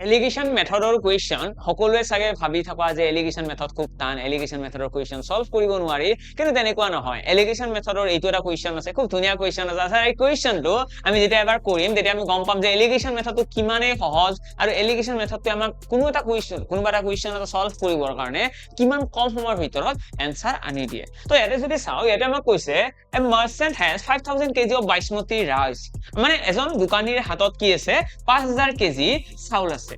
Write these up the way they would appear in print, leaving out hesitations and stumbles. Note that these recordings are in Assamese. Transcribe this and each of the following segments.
এলিগেশ্যন মেথডৰ কুৱেশ্যন সকলোৱে চাগে ভাবি থকা যে এলিগেশ্যন মেথড খুব টান, এলিগেশ্যন মেথডৰ কুৱেশ্যন সলভ কৰিব নোৱাৰি, কিন্তু তেনেকুৱা নহয়। এলিগেশ্যন মেথডৰ এইটো এটা কুৱেশ্যন আছে, খুব ধুনীয়া কুৱেশ্যন আছে। এই কুৱেশ্যনটো আমি যেতিয়া এবাৰ কৰিম তেতিয়া আমি গম পাম যে এলিগেশ্যন মেথডটো কিমানেই সহজ আৰু এলিগেশ্যন মেথডটোৱে আমাক কোনোবা এটা কুৱেশ্যন এটা সলভ কৰিবৰ কাৰণে কিমান কম সময়ৰ ভিতৰত এনসাৰ আনি দিয়ে। তো ইয়াতে যদি চাওঁ, ইয়াতে আমাক কৈছে a merchant has 5000 KG of basmati rice, মানে এজন দোকানীৰ হাতত কি আছে 5000 কেজি চাউল আছে।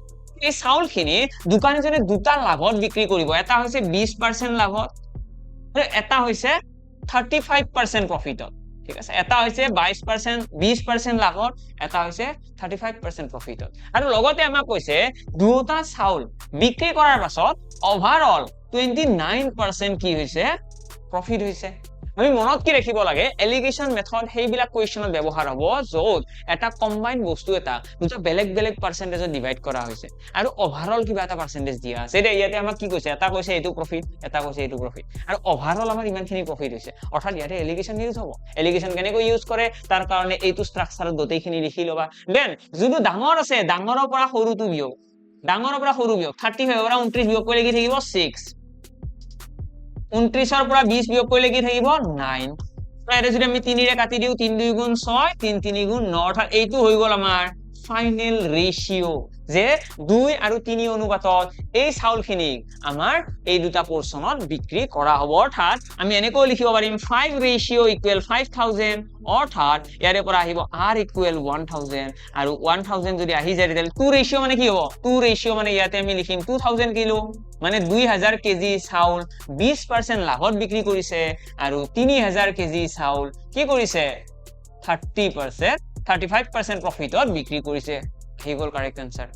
এই চাউলখিনি দোকানীজনে দুটা লাভত বিক্ৰী কৰিব, এটা হৈছে 20% লাভত আৰু এটা হৈছে 35% প্ৰফিটত। ঠিক আছে, এটা হৈছে 20% লাভত, এটা হৈছে 35% প্ৰফিটত। আৰু লগতে আমাক কৈছে দুটা চাউল বিক্ৰী কৰাৰ পাছত ওভাৰঅল 29% কি হৈছে প্ৰফিট হৈছে। আমি মনত কি ৰাখিব লাগে, এলিগেশ্যন মেথড সেইবিলাক কুৱেশ্যনত ব্যৱহাৰ হ'ব য'ত এটা কম্বাইন বস্তু এটা দুটা বেলেগ বেলেগ পাৰ্চেন্টেজত ডিভাইড কৰা হৈছে আৰু ওভাৰঅল কিবা এটা পাৰ্চেন্টেজ দিয়া আছে। এতিয়া ইয়াতে আমাক কি কৈছে, এটা কৈছে এইটো প্ৰফিট, এটা কৈছে এইটো প্ৰফিট, আৰু ওভাৰঅল আমাৰ ইমানখিনি প্ৰফিট হৈছে, অৰ্থাৎ ইয়াতে এলিগেশ্যন ইউজ হ'ব। এলিগেশ্যন কেনেকৈ ইউজ কৰে তাৰ কাৰণে এইটো ষ্ট্ৰাকচাৰত গোটেইখিনি লিখি ল'বা। দেন যোনটো ডাঙৰ আছে ডাঙৰৰ পৰা সৰুটো বিয়োগ, ডাঙৰৰ পৰা সৰু বিয়োগ, 35 পৰা 29 বিয়োগ কৰিলে কি থাকিব 6, 29ৰ পৰা 20 বিয়োগ কৰিলে কি থাকিব 9। এটা যদি আমি 3 ৰে কাটি দিও, 3 2 গুণ 6, 3 3 গুণ 9, অৰ্থাৎ এইটো হৈ গ'ল আমাৰ ফাইনেল ৰেশিও, যে 2 আৰু 3 অনুপাতত এই চাউলখিনিক আমাৰ এই দুটা পোৰ্শনত বিক্ৰী কৰা হ'ব। অৰ্থাৎ আমি এনেকৈ লিখিব পাৰিম 5:5000, অৰ্থাৎ ইয়াৰে পৰা আহিব r = 1000, আৰু 1000 যদি আহি যায় তেতিয়া 2 মানে কি হ'ব, 2 মানে ইয়াতে আমি লিখিম 2000 কিলো, মানে 2000 কেজি চাউল 20% লাভত বিক্ৰী কৰিছে, আৰু 3000 কেজি চাউল কি কৰিছে 35% প্ৰফিটত বিক্ৰী কৰিছে। আহি গ'ল কাৰেক্ট আনসাৰ।